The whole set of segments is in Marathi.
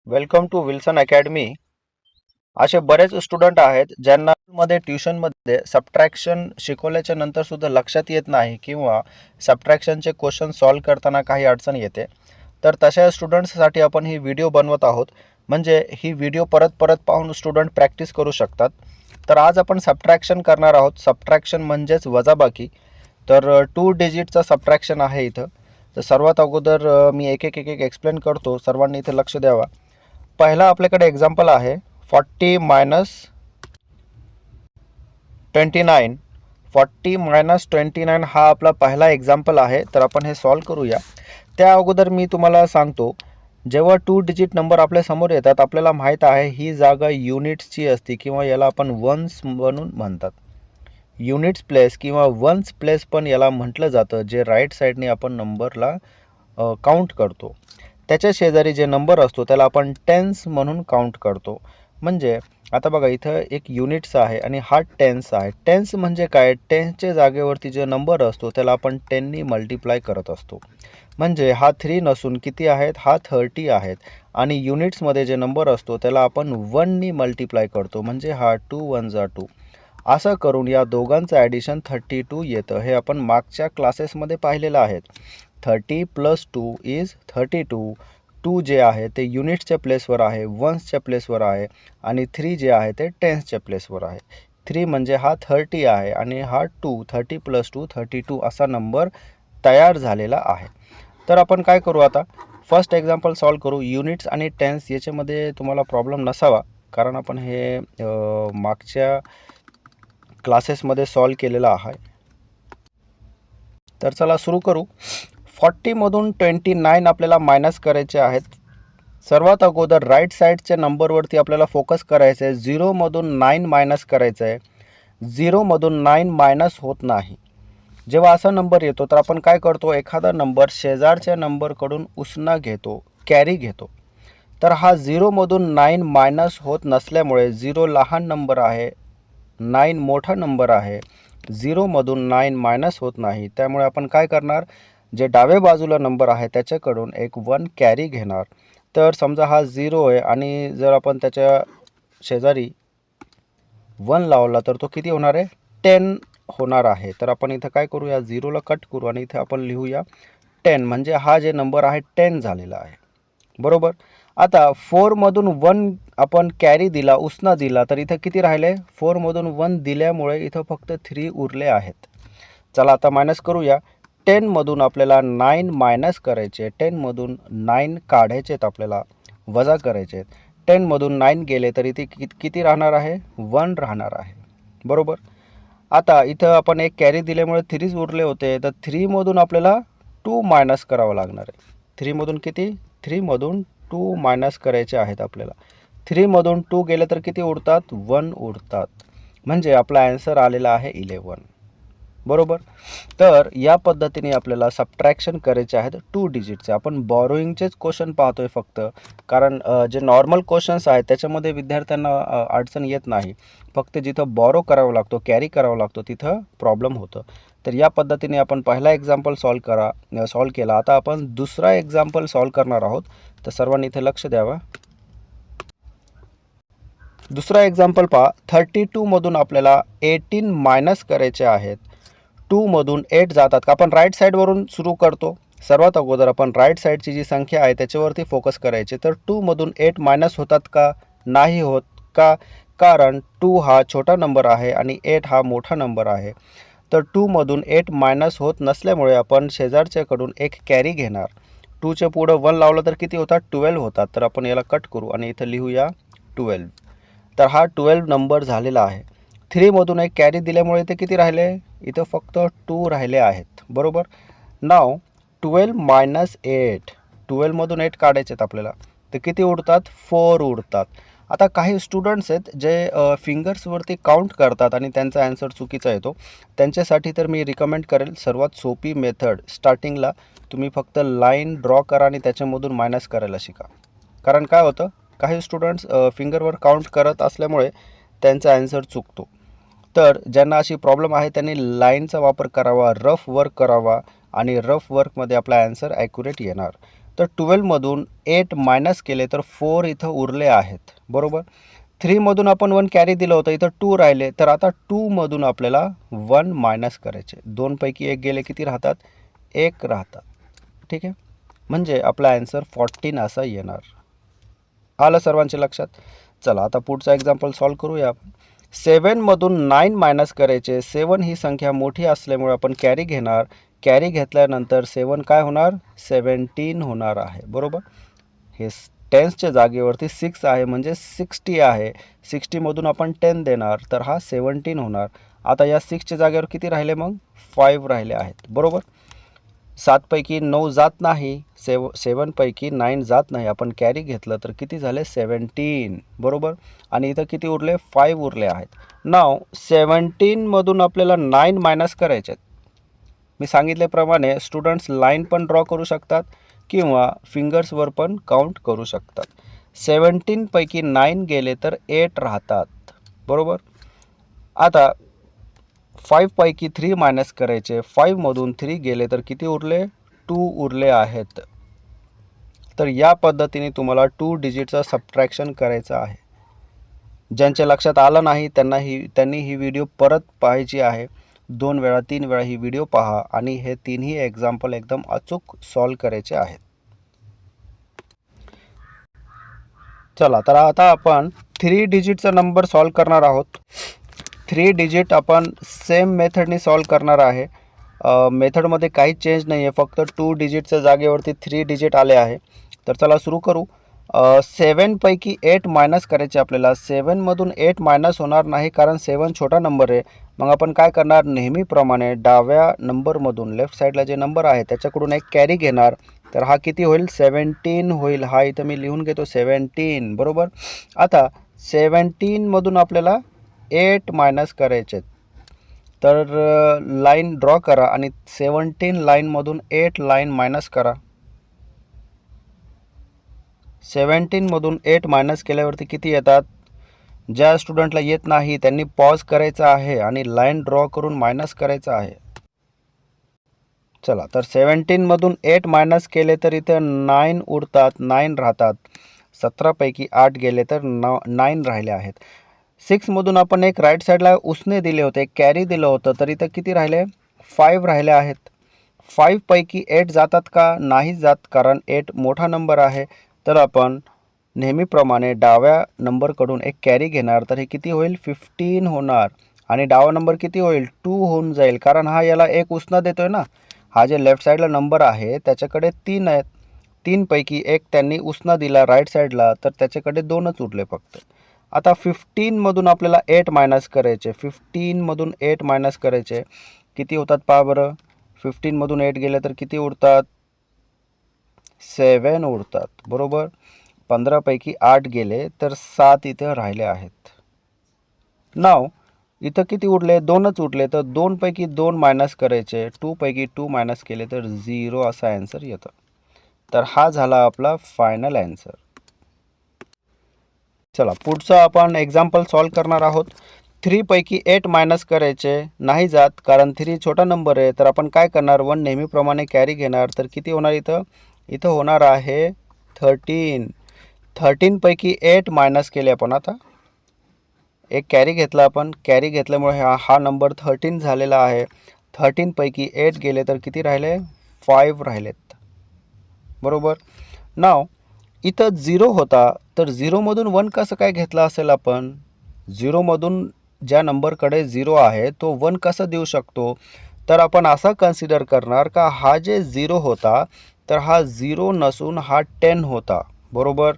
Welcome to Wilson academy. असे बरेच स्टुडंट आहेत ज्यांना मध्ये ट्युशनमध्ये सबट्रॅक्शन शिकवल्याच्या नंतर सुद्धा लक्षात येत नाही किंवा सबट्रॅक्शनचे क्वेश्चन सॉल्व करताना काही अडचण येते. तर तशा स्टुडंट्ससाठी आपण ही व्हिडिओ बनवत आहोत. म्हणजे ही व्हिडिओ परत परत पाहून स्टुडंट प्रॅक्टिस करू शकतात. तर आज आपण सबट्रॅक्शन करणार आहोत. सबट्रॅक्शन म्हणजेच वजाबाकी. तर 2 डिजिटचा सबट्रॅक्शन आहे इथं. तर सर्वात अगोदर मी एक एक एक एक एक्सप्लेन करतो. सर्वांनी इथे लक्ष द्यावा. पहिला आपल्याकडे एक्झाम्पल आहे 40 मायनस 29. 40 मायनस 29 हा आपला पहिला एक्झाम्पल आहे. तर आपण हे सॉल्व करूया. त्या अगोदर मी तुम्हाला सांगतो, जेव्हा 2 डिजिट नंबर आपल्या समोर येतात आपल्याला माहीत आहे ही जागा युनिट्सची असते किंवा याला आपण वन्स म्हणून म्हणतात. युनिट्स प्लेस किंवा वन्स प्लेस पण याला म्हटलं जातं, जे राईट साईडने आपण नंबरला काउंट करतो. त्याच्या शेजारी जे नंबर असतो त्याला आपण टेन्स म्हणून काउंट करतो. म्हणजे आता बघा इथं एक युनिट्स आहे आणि हा टेन्स आहे. टेन्स म्हणजे काय? टेन्सच्या जागेवरती जे नंबर असतो त्याला आपण 10नी मल्टिप्लाय करत असतो. म्हणजे हा 3 नसून किती आहेत? हा 30 आहेत. आणि युनिट्समध्ये जे नंबर असतो त्याला आपण 1नी मल्टिप्लाय करतो. म्हणजे हा 2 1 जा 2. असं करून या दोघांचं ॲडिशन 32 येतं. हे आपण मागच्या क्लासेसमध्ये पाहिलेलं आहे. 30 + 2 इज 32. 2 जे आहे ते युनिट्सच्या प्लेसवर आहे, वन्सच्या प्लेसवर आहे आणि 3 जे आहे ते टेन्सच्या प्लेसवर आहे. 3 म्हणजे हा 30 आहे आणि हा 2 30 + 2 32 असा नंबर तयार झालेला आहे. तर आपण काय करू आता? फर्स्ट एक्झाम्पल सॉल्व करू. युनिट्स आणि टेन्स याच्यामध्ये तुम्हाला प्रॉब्लेम नसावा, कारण आपण हे मागच्या क्लासेसमध्ये सॉल्व केलेलं आहे. तर चला सुरू करू. 40मधून 29 आपल्याला मायनस करायचे आहेत. सर्वात अगोदर राईट साईडच्या नंबरवरती आपल्याला फोकस करायचं आहे. 0मधून 9 मायनस करायचं आहे. 0मधून 9 मायनस होत नाही. जेव्हा असा नंबर येतो तर आपण काय करतो? एखादा नंबर शेजारच्या नंबरकडून उसना घेतो, कॅरी घेतो. तर हा 0मधून 9 मायनस होत नसल्यामुळे 0 लहान नंबर आहे, 9 मोठा नंबर आहे. 0मधून 9 मायनस होत नाही. त्यामुळे आपण काय करणार? जे डाव्या बाजूला नंबर आहे त्याच्याकडून एक 1 कॅरी घेणार. तर समजा हा 0 आहे आणि जर आपण त्याच्या शेजारी 1 लावला तर तो किती होणार आहे? 10 होणार आहे. तर आपण इथं काय करूया? 0ला कट करू आणि इथे आपण लिहूया 10. म्हणजे हा जे नंबर आहे 10 झालेला आहे. बरोबर. आता 4मधून 1 आपण कॅरी दिला, उसना दिला, तर इथं किती राहिले? 4मधून 1 दिल्यामुळे इथं फक्त 3 उरले आहेत. चला आता मायनस करूया. 10मधून आपल्याला 9 मायनस करायचे. 10मधून 9 काढायचे आहेत, आपल्याला वजा करायचे आहेत. 10मधून 9 गेले तर इथे किती राहणार आहे? 1 राहणार आहे. बरोबर. आता इथं आपण एक कॅरी दिल्यामुळे 3च उरले होते. तर 3मधून आपल्याला 2 मायनस करावं लागणार आहे. 3मधून किती? 3मधून 2 मायनस करायचे आहेत आपल्याला. 3मधून 2 गेले तर किती उरतात? 1 उरतात. म्हणजे आपला ॲन्सर आलेला आहे 11. बरोबर. तर या पद्धतीने आपल्याला सबट्रॅक्शन करायचे आहेत 2 डिजिटचे. आपण बॉरोईंगचेच क्वेश्चन पाहतोय फक्त, कारण जे नॉर्मल क्वेश्चन्स आहेत त्याच्यामध्ये विद्यार्थ्यांना अडचण येत नाही. फक्त जिथं बॉरो करावा लागतो, कॅरी करावा लागतो, तिथं प्रॉब्लेम होतं. तर या पद्धतीने आपण पहिला एक्झाम्पल सॉल्व केला. आता आपण दुसरा एक्झाम्पल सॉल्व करणार आहोत. तर सर्वांनी इथे लक्ष द्यावं. दुसरा एक्झाम्पल पहा. 32मधून आपल्याला 18 मायनस करायचे आहेत. 2मधून 8 जातात का? आपण राईट साईडवरून सुरू करतो. सर्वात अगोदर आपण राईट साईडची जी संख्या आहे त्याच्यावरती फोकस करायचे. तर 2मधून 8 मायनस होतात का? नाही होत का? कारण 2 हा छोटा नंबर आहे आणि 8 हा मोठा नंबर आहे. तर 2मधून 8 मायनस होत नसल्यामुळे आपण शेजारच्याकडून एक कॅरी घेणार. 2च्या पुढं 1 लावलं तर किती होतात? 12 होतात. तर आपण याला कट करू आणि इथं लिहूया 12. तर हा 12 नंबर झालेला आहे. 3मधून एक कॅरी दिल्यामुळे इथे किती राहिले? इथं फक्त 2 राहिले आहेत. बरोबर. नाव 12 मायनस 8. 12मधून 8 काढायचे आहेत आपल्याला. तर किती उरतात? 4 उरतात. आता काही स्टुडंट्स आहेत जे फिंगर्सवरती काउंट करतात आणि त्यांचा ॲन्सर चुकीचा येतो. त्यांच्यासाठी तर मी रिकमेंड करेल सर्वात सोपी मेथड. स्टार्टिंगला तुम्ही फक्त लाईन ड्रॉ करा आणि त्याच्यामधून मायनस करायला शिका. कारण काय होतं? काही स्टुडंट्स फिंगरवर काउंट करत असल्यामुळे त्यांचा ॲन्सर चुकतो. तर ज्यांना अशी प्रॉब्लेम आहे त्यांनी लाईनचा वापर करावा, रफ वर्क करावा आणि रफ वर्कमध्ये आपला ॲन्सर ॲक्युरेट येणार. तर 12मधून 8 मायनस केले तर 4 इथं उरले आहेत, बरोबर. 3मधून आपण 1 कॅरी दिलं होतं, इथं 2 राहिले, तर आता 2मधून आपल्याला 1 मायनस करायचे. 2 पैकी 1 गेले, किती राहतात? 1 राहतात. ठीक आहे, म्हणजे आपला ॲन्सर 14 असा येणार. आलं सर्वांच्या लक्षात? चला आता पुढचा एक्झाम्पल सॉल्व करूया आपण. 7मधून 9 मायनस करायचे. 7 ही संख्या मोठी असल्यामुळे आपण कॅरी घेणार. कॅरी घेतल्यानंतर 7 काय होणार? 17 होणार आहे, बरोबर. हे टेन्सच्या जागेवरती 6 आहे म्हणजे 60 आहे. 60मधून आपण 10 देणार तर हा 17 होणार. आता या 6च्या जागेवर किती राहिले मग? 5 राहिले आहेत, बरोबर. 7 पैकी 9 जात नाही, 7 पैकी 9 जात नाही. आपण कॅरी घेतलं तर किती झाले? 17, बरोबर. आणि इथं किती उरले? 5 उरले आहेत. नाव 17मधून आपल्याला 9 मायनस करायचे आहेत. मी सांगितल्याप्रमाणे स्टुडंट्स लाईन पण ड्रॉ करू शकतात किंवा फिंगर्सवर पण काउंट करू शकतात. 17 पैकी 9 गेले तर 8 राहतात, बरोबर. आता 5 पैकी 3 मायनस करायचे. 5मधून 3 गेले तर किती उरले? 2 उरले आहेत. तर या पद्धतीने तुम्हाला 2 डिजिटचं सबट्रॅक्शन करायचं आहे. ज्यांच्या लक्षात आलं नाही त्यांनी ही व्हिडिओ परत पाहायची आहे. 2 वेळा 3 वेळा ही व्हिडिओ पहा आणि हे तिन्ही एक्झाम्पल एकदम अचूक सॉल्व करायचे आहेत. चला तर आता आपण 3 डिजिटचा नंबर सॉल्व करणार आहोत. 3 डिजिट आपण सेम मेथडनी सॉल्व करणार आहे. मेथडमध्ये काही चेंज नाही आहे, फक्त 2 डिजिटच्या जागेवरती 3 डिजिट आले आहे. तर चला सुरू करू. 7 पैकी 8 मायनस करायचे आपल्याला. 7मधून 8 मायनस होणार नाही कारण 7 छोटा नंबर आहे. मग आपण काय करणार? नेहमीप्रमाणे डाव्या नंबरमधून लेफ्ट साईडला जे नंबर आहे त्याच्याकडून एक कॅरी घेणार. तर हा किती होईल? 17 होईल. हा इथं मी लिहून घेतो 17, बरोबर. आता 17मधून आपल्याला 8 मायनस करायचे. तर लाईन ड्रॉ करा आणि 17 लाईनमधून 8 लाईन मायनस करा. 17मधून 8 मायनस केल्यावरती किती येतात? ज्या स्टुडंटला येत नाही त्यांनी पॉज करायचा आहे आणि लाईन ड्रॉ करून मायनस करायचं आहे. चला तर 17मधून 8 मायनस केले तर इथं 9 उरतात, 9 राहतात. 17 पैकी 8 गेले तर 9 राहिले आहेत. 6मधून आपण एक राईट साईडला उसने दिले होते, एक कॅरी दिलं होतं, तर इथं किती राहिले? 5 राहिले आहेत. 5 पैकी 8 जातात का? नाही जात, कारण 8 मोठा नंबर आहे. तर आपण नेहमीप्रमाणे डाव्या नंबरकडून एक कॅरी घेणार. तर हे किती होईल? 15 होणार. आणि डावा नंबर किती होईल? 2 होऊन जाईल, कारण हा याला एक उसना देतोय ना. हा जे लेफ्ट साईडला नंबर आहे त्याच्याकडे 3 आहेत. 3 पैकी एक त्यांनी उसना दिला राईट साईडला, तर त्याच्याकडे 2च उरले फक्त. आता 15मधून आपल्याला 8 मायनस करायचे. 15मधून 8 मायनस करायचे. किती होतात पहा बरं. 15मधून 8 गेले तर किती उरतात? 7 उरतात, बरोबर. 15 पैकी 8 गेले तर 7 इथं राहिले आहेत. नाव इथं किती उरले? 2च उरले, तर 2 पैकी 2 मायनस करायचे. 2 पैकी 2 मायनस केले तर 0 असा ॲन्सर येतं. तर हा झाला आपला फायनल ॲन्सर. चला पुढचं आपण एक्झाम्पल सॉल्व करणार आहोत. 3 पैकी 8 मायनस करायचे. नाही जात, कारण 3 छोटा नंबर आहे. तर आपण काय करणार? 1 नेहमीप्रमाणे कॅरी घेणार. तर किती होणार इथं? इथं होणार आहे 13. 13 पैकी 8 मायनस केले आपण. आता एक कॅरी घेतला आपण. कॅरी घेतल्यामुळे हा नंबर 13 झालेला आहे. 13 पैकी 8 गेले तर किती राहिले? 5 राहिलेत, बरोबर. नाव इथं 0 होता, तर 0मधून 1 कसं काय घेतला असेल आपण? 0मधून ज्या नंबरकडे 0 आहे तो 1 कसं देऊ शकतो? तर आपण असं कन्सिडर करणार का हा जे 0 होता तर हा 0 नसून हा 10 होता, बरोबर.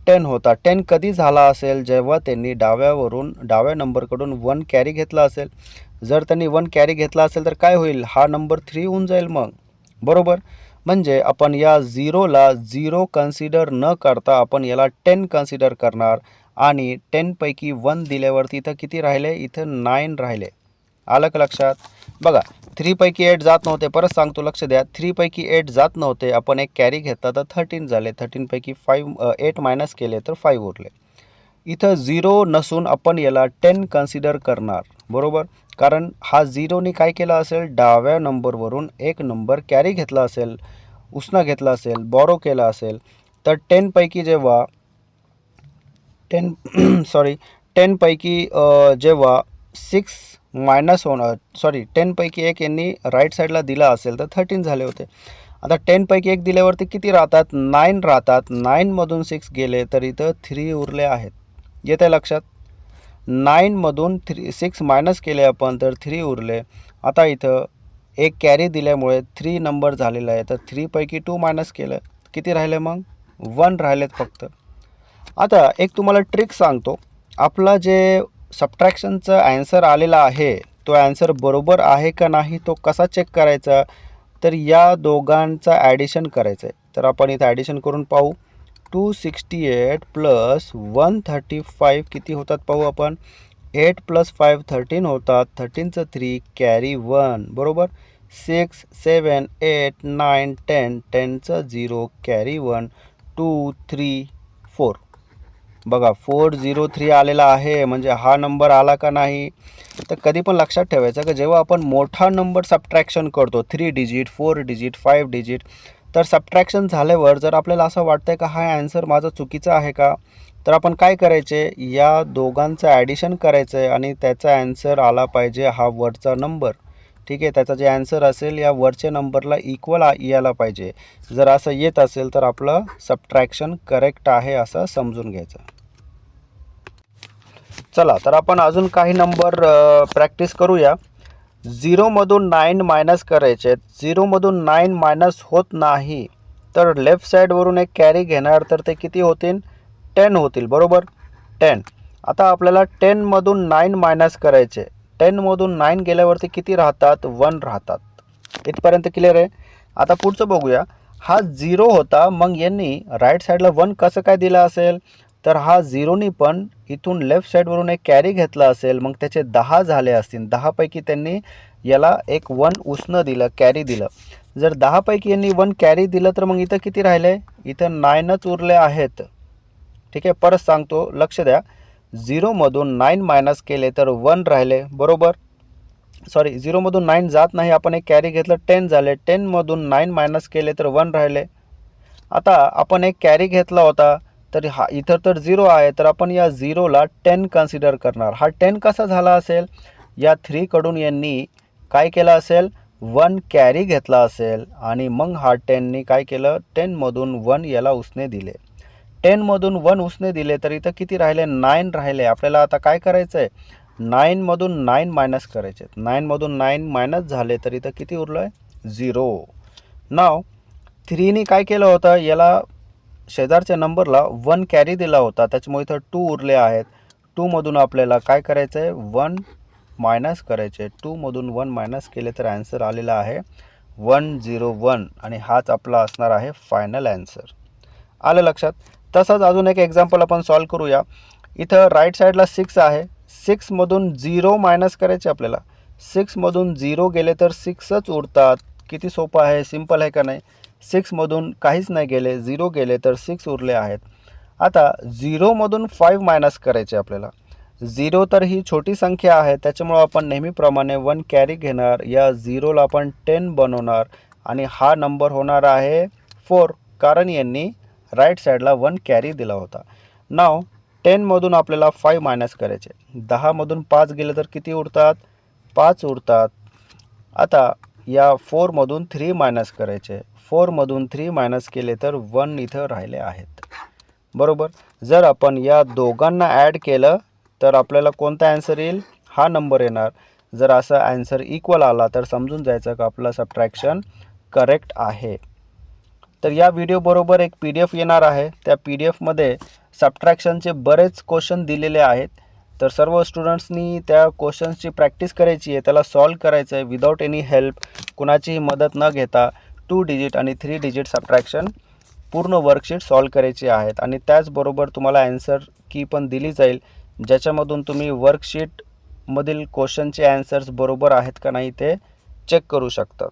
10 होता. 10 कधी झाला असेल? जेव्हा त्यांनी डाव्या नंबरकडून 1 कॅरी घेतला असेल. जर त्यांनी 1 कॅरी घेतला असेल तर काय होईल? हा नंबर 3 होऊन जाईल मग, बरोबर. म्हणजे आपण या 0ला 0 कन्सिडर न करता आपण याला 10 कन्सिडर करणार. आणि 10 पैकी 1 दिल्यावरती इथं किती राहिले? इथं 9 राहिले. आलं का लक्षात? बघा 3 पैकी 8 जात नव्हते. परत सांगतो, लक्ष द्या. 3 पैकी 8 जात नव्हते. आपण एक कॅरी घेतला तर 13 झाले. 13 पैकी 8 मायनस केले तर 5 उरले. इथं 0 नसून आपण याला 10 कन्सिडर करणार, बरोबर. कारण हा 0ने काय केलं असेल? डाव्या नंबरवरून एक नंबर कॅरी घेतला असेल. उसनं घेतला असेल, बॉरो केला असेल, तर 10 पैकी जेव्हा 10 सॉरी 10 पैकी जेव्हा 6 मायनस होणार, 10 पैकी एक यांनी राईट साईडला दिला असेल तर 13 झाले होते. आता 10 पैकी एक दिल्यावरती किती राहतात? 9 राहतात. 9 मधून 6 गेले तर इथं 3 उरले आहेत. येत आहे लक्षात? 9 मधून 6 मायनस केले आपण तर 3 उरले. आता इथं एक कॅरी दिल्यामुळे 3 नंबर झालेला आहे, तर 3 पैकी 2 मायनस केलं, किती राहिले मग? 1 राहिलेत फक्त. आता एक तुम्हाला ट्रिक सांगतो. आपला जे सबट्रॅक्शनचा ॲन्सर आलेला आहे तो ॲन्सर बरोबर आहे का नाही तो कसा चेक करायचा? तर या दोघांचा ॲडिशन करायचं आहे. तर आपण इथं ॲडिशन करून पाहू. 268 प्लस 135 किती होतात पाहू आपण. 8 प्लस 5 13 होतात. 13चं 3 कॅरी 1 बरोबर. 6 7 8 9 10 10चं 0 कॅरी 1 2 3 4. बघा 403 आलेला आहे, म्हणजे हा नंबर आला का नाही? तर कधी पण लक्षात ठेवायचं की जेव्हा आपण मोठा नंबर सबट्रॅक्शन करतो 3 डिजिट 4 डिजिट 5 डिजिट, तर सबट्रॅक्शन झाल्यावर जर आपल्याला असं वाटतंय का हा ॲन्सर माझा चुकीचा आहे का, तर आपण काय करायचे, या दोघांचं ॲडिशन करायचं आहे आणि त्याचा ॲन्सर आला पाहिजे हा वरचा नंबर. ठीक आहे, त्याचा जे ॲन्सर असेल या वरच्या नंबरला इक्वल यायला पाहिजे. जर असं येत असेल तर आपलं सबट्रॅक्शन करेक्ट आहे असं समजून घ्यायचं. चला तर आपण अजून काही नंबर प्रॅक्टिस करूया. 0मधून 9 मायनस करायचे आहेत. 0मधून 9 मायनस होत नाही तर लेफ्ट साईडवरून एक कॅरी घेणार, तर ते किती होतील? 10 होतील बरोबर. 10. आता आपल्याला 10मधून 9 मायनस करायचे. 10मधून 9 गेल्यावरती किती राहतात? 1 राहतात. इथपर्यंत क्लिअर आहे. आता पुढचं बघूया. हा 0 होता, मग यांनी राईट साईडला 1 कसं काय दिला असेल? तर हा 0नी पण इथून लेफ्ट साईडवरून एक कॅरी घेतला असेल, मग त्याचे 10 झाले असतील. 10 पैकी त्यांनी याला एक 1 उसनं दिलं, कॅरी दिलं. जर 10 पैकी यांनी 1 कॅरी दिलं तर मग इथं किती राहिले? इथं 9च उरले आहेत. ठीक आहे, परत सांगतो, लक्ष द्या. 0मधून 9 मायनस केले तर 1 राहिले बरोबर. 0मधून 9 जात नाही, आपण एक कॅरी घेतलं 10 झाले. 10मधून 9 मायनस केले तर 1 राहिले. आता आपण एक कॅरी घेतला होता, तर हा इथं तर 0 आहे, तर आपण या 0ला 10 कन्सिडर करणार. हा 10 कसा झाला असेल? या 3 कडून यांनी काय केलं असेल? 1 कॅरी घेतला असेल आणि मग हा 10नी काय केलं? 10मधून 1 याला उसने दिले. 10मधून 1 उसने दिले तर इथं किती राहिले? 9 राहिले. आपल्याला आता काय करायचं आहे? 9मधून 9 मायनस करायचे. 9मधून 9 मायनस झाले तर इथं किती उरलं आहे? 0. नाव 3नी काय केलं होतं? याला शेजारच्या नंबरला 1 कॅरी दिला होता, त्याच्यामुळे इथं 2 उरले आहेत. 2मधून आपल्याला काय करायचं आहे? 1 मायनस करायचे. 2मधून 1 मायनस केले तर ॲन्सर आलेला आहे 101 आणि हाच आपला असणार आहे फायनल ॲन्सर. आलं लक्षात? तसंच अजून एक एक्झाम्पल आपण सॉल्व करूया. इथं राईट साईडला 6 आहे. 6मधून 0 मायनस करायचे आपल्याला. 6मधून 0 गेले तर 6च उरतात. किती सोपं आहे, सिम्पल आहे का नाही? 6मधून काहीच नाही गेले, 0 गेले तर 6 उरले आहेत. आता 0मधून 5 मायनस करायचे आपल्याला. 0 तर ही छोटी संख्या आहे, त्याच्यामुळं आपण नेहमीप्रमाणे 1 कॅरी घेणार. या 0ला आपण 10 बनवणार आणि हा नंबर होणार आहे 4, कारण यांनी राईट साईडला 1 कॅरी दिला होता. नाव 10मधून आपल्याला 5 मायनस करायचे. 10मधून 5 गेले तर किती उरतात? 5 उरतात. आता या 4मधून 3 मायनस करायचे. 4मधून 3 मायनस केले तर 1 इथं राहिले आहेत बरोबर. जर आपण या दोघांना ॲड केलं तर आपल्याला कोणता ॲन्सर येईल? हा नंबर येणार. जर असा ॲन्सर इक्वल आला तर समजून जायचं का आपलं सबट्रॅक्शन करेक्ट आहे. तर या व्हिडिओबरोबर एक PDF येणार आहे. त्या PDFमध्ये सबट्रॅक्शनचे बरेच क्वेश्चन दिलेले आहेत. तर सर्व स्टुडंट्सनी त्या क्वेश्चन्सची प्रॅक्टिस करायची आहे, त्याला सॉल्व करायचं आहे विदाऊट एनी हेल्प, कुणाचीही मदत न घेता. 2 डिजिट आणि 3 डिजिट सबट्रॅक्शन पूर्ण वर्कशीट सॉल्व करायची आहेत आणि त्याचबरोबर तुम्हाला ॲन्सर की पण दिली जाईल, ज्याच्यामधून तुम्ही वर्कशीटमधील क्वेश्चनचे ॲन्सर्स बरोबर आहेत का नाही ते चेक करू शकता.